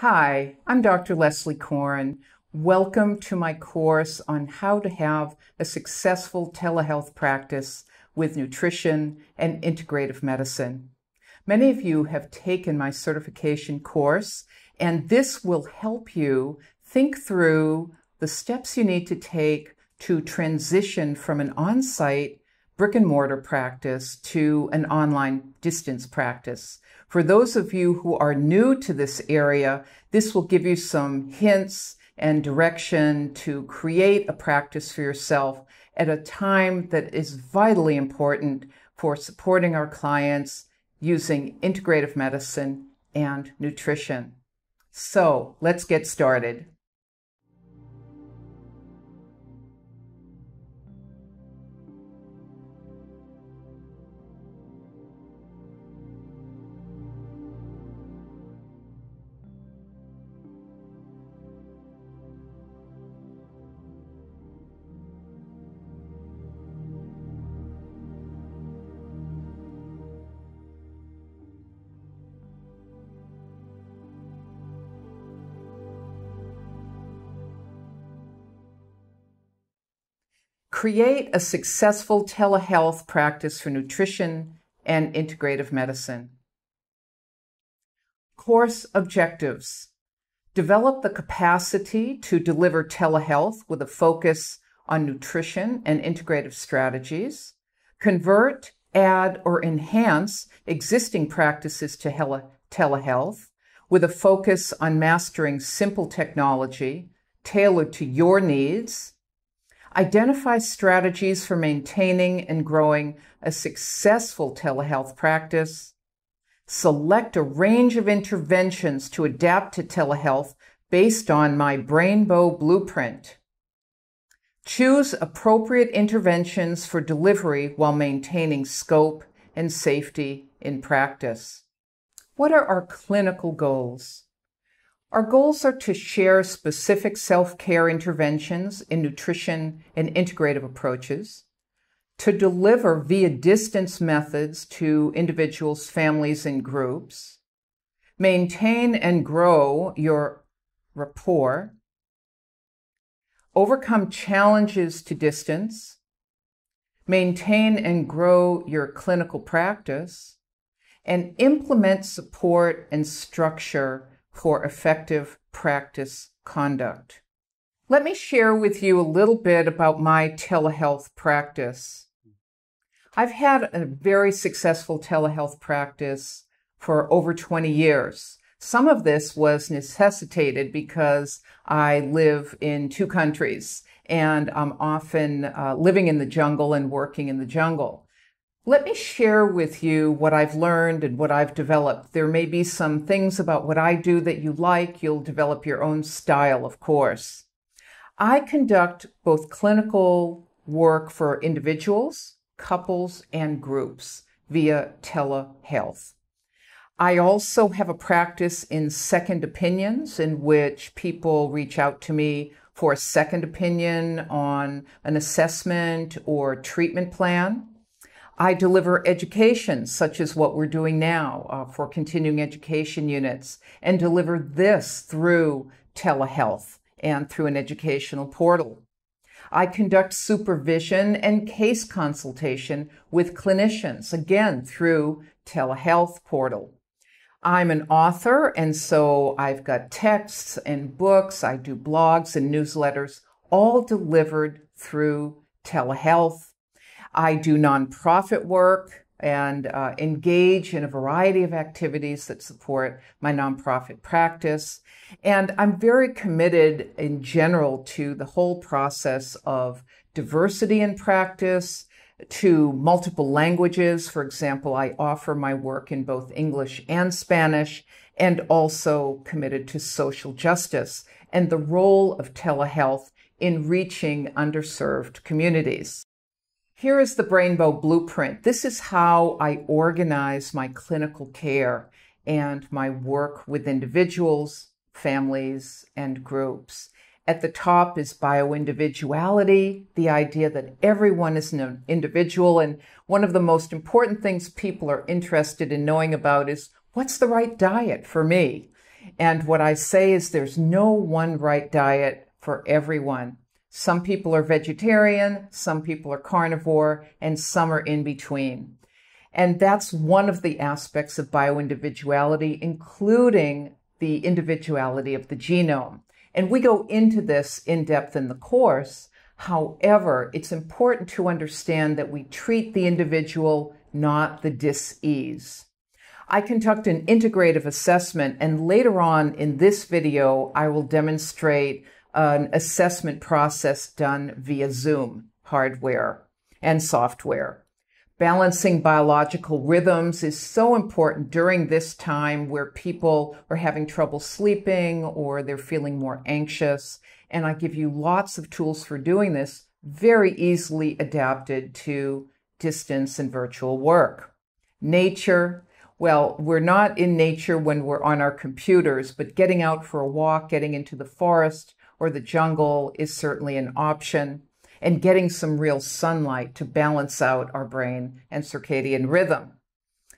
Hi, I'm Dr. Leslie Korn. Welcome to my course on how to have a successful telehealth practice with nutrition and integrative medicine. Many of you have taken my certification course, and this will help you think through the steps you need to take to transition from an on-site brick-and-mortar practice to an online distance practice. For those of you who are new to this area, this will give you some hints and direction to create a practice for yourself at a time that is vitally important for supporting our clients using integrative medicine and nutrition. So let's get started. Create a successful telehealth practice for nutrition and integrative medicine. Course objectives. Develop the capacity to deliver telehealth with a focus on nutrition and integrative strategies. Convert, add, or enhance existing practices to telehealth with a focus on mastering simple technology tailored to your needs. Identify strategies for maintaining and growing a successful telehealth practice. Select a range of interventions to adapt to telehealth based on my Brainbow Blueprint. Choose appropriate interventions for delivery while maintaining scope and safety in practice. What are our clinical goals? Our goals are to share specific self-care interventions in nutrition and integrative approaches, to deliver via distance methods to individuals, families, and groups, maintain and grow your rapport, overcome challenges to distance, maintain and grow your clinical practice, and implement support and structure for effective practice conduct. Let me share with you a little bit about my telehealth practice. I've had a very successful telehealth practice for over 20 years. Some of this was necessitated because I live in two countries and I'm often living in the jungle and working in the jungle. Let me share with you what I've learned and what I've developed. There may be some things about what I do that you like. You'll develop your own style, of course. I conduct both clinical work for individuals, couples, and groups via telehealth. I also have a practice in second opinions in which people reach out to me for a second opinion on an assessment or treatment plan. I deliver education, such as what we're doing now for continuing education units, and deliver this through telehealth and through an educational portal. I conduct supervision and case consultation with clinicians, again, through telehealth portal. I'm an author, and so I've got texts and books. I do blogs and newsletters, all delivered through telehealth. I do nonprofit work and engage in a variety of activities that support my nonprofit practice. And I'm very committed in general to the whole process of diversity in practice, to multiple languages. For example, I offer my work in both English and Spanish, and also committed to social justice and the role of telehealth in reaching underserved communities. Here is the Brainbow Blueprint. This is how I organize my clinical care and my work with individuals, families, and groups. At the top is bioindividuality, the idea that everyone is an individual. And one of the most important things people are interested in knowing about is what's the right diet for me? And what I say is there's no one right diet for everyone. Some people are vegetarian, some people are carnivore, and some are in between. And that's one of the aspects of bioindividuality, including the individuality of the genome. And we go into this in depth in the course. However, it's important to understand that we treat the individual, not the dis-ease. I conduct an integrative assessment, and later on in this video, I will demonstrate an assessment process done via Zoom hardware and software. Balancing biological rhythms is so important during this time where people are having trouble sleeping or they're feeling more anxious. And I give you lots of tools for doing this, very easily adapted to distance and virtual work. Nature. Well, we're not in nature when we're on our computers, but getting out for a walk, getting into the forest or the jungle is certainly an option, and getting some real sunlight to balance out our brain and circadian rhythm.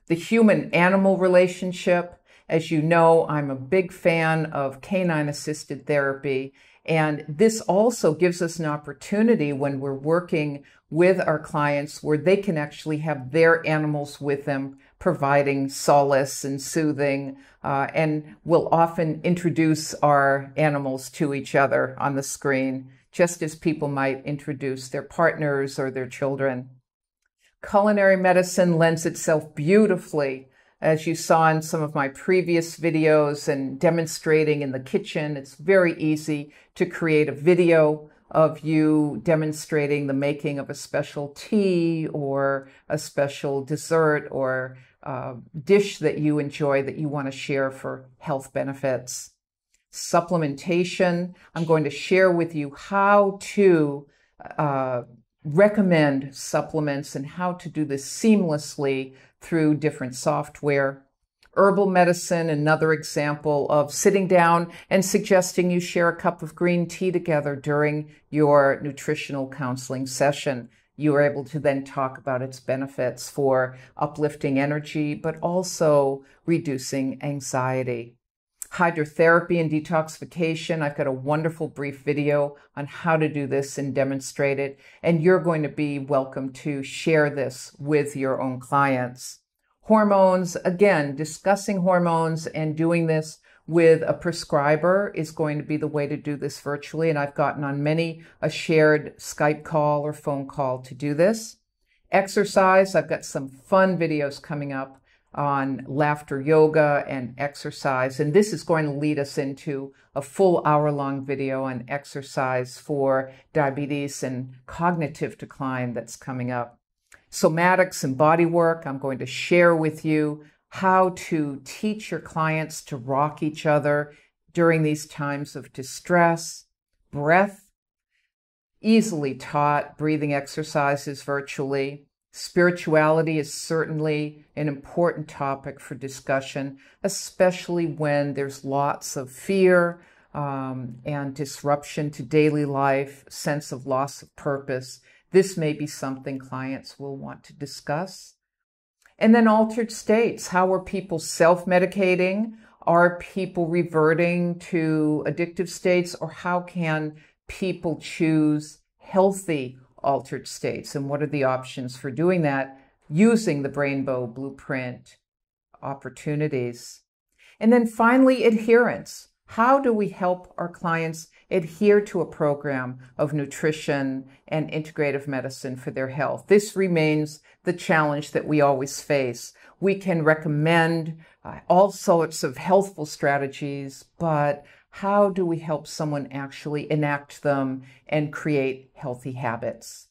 The human-animal relationship. As you know, I'm a big fan of canine-assisted therapy, and this also gives us an opportunity when we're working with our clients where they can actually have their animals with them, providing solace and soothing, and we'll often introduce our animals to each other on the screen, just as people might introduce their partners or their children. Culinary medicine lends itself beautifully, as you saw in some of my previous videos and demonstrating in the kitchen. It's very easy to create a video of you demonstrating the making of a special tea or a special dessert or dish that you enjoy that you want to share for health benefits. Supplementation. I'm going to share with you how to recommend supplements and how to do this seamlessly through different software. Herbal medicine, another example of sitting down and suggesting you share a cup of green tea together during your nutritional counseling session. You are able to then talk about its benefits for uplifting energy, but also reducing anxiety. Hydrotherapy and detoxification. I've got a wonderful brief video on how to do this and demonstrate it, and you're going to be welcome to share this with your own clients. Hormones, again, discussing hormones and doing this with a prescriber is going to be the way to do this virtually, and I've gotten on many a shared Skype call or phone call to do this. Exercise, I've got some fun videos coming up on laughter yoga and exercise, and this is going to lead us into a full hour-long video on exercise for diabetes and cognitive decline that's coming up. Somatics and body work, I'm going to share with you how to teach your clients to rock each other during these times of distress. Breath, easily taught breathing exercises virtually. Spirituality is certainly an important topic for discussion, especially when there's lots of fear and disruption to daily life, sense of loss of purpose. This may be something clients will want to discuss. And then altered states. How are people self-medicating? Are people reverting to addictive states? Or how can people choose healthy altered states? And what are the options for doing that using the Brainbow Blueprint opportunities? And then finally, adherence. How do we help our clients adhere to a program of nutrition and integrative medicine for their health? This remains the challenge that we always face. We can recommend all sorts of healthful strategies, but how do we help someone actually enact them and create healthy habits?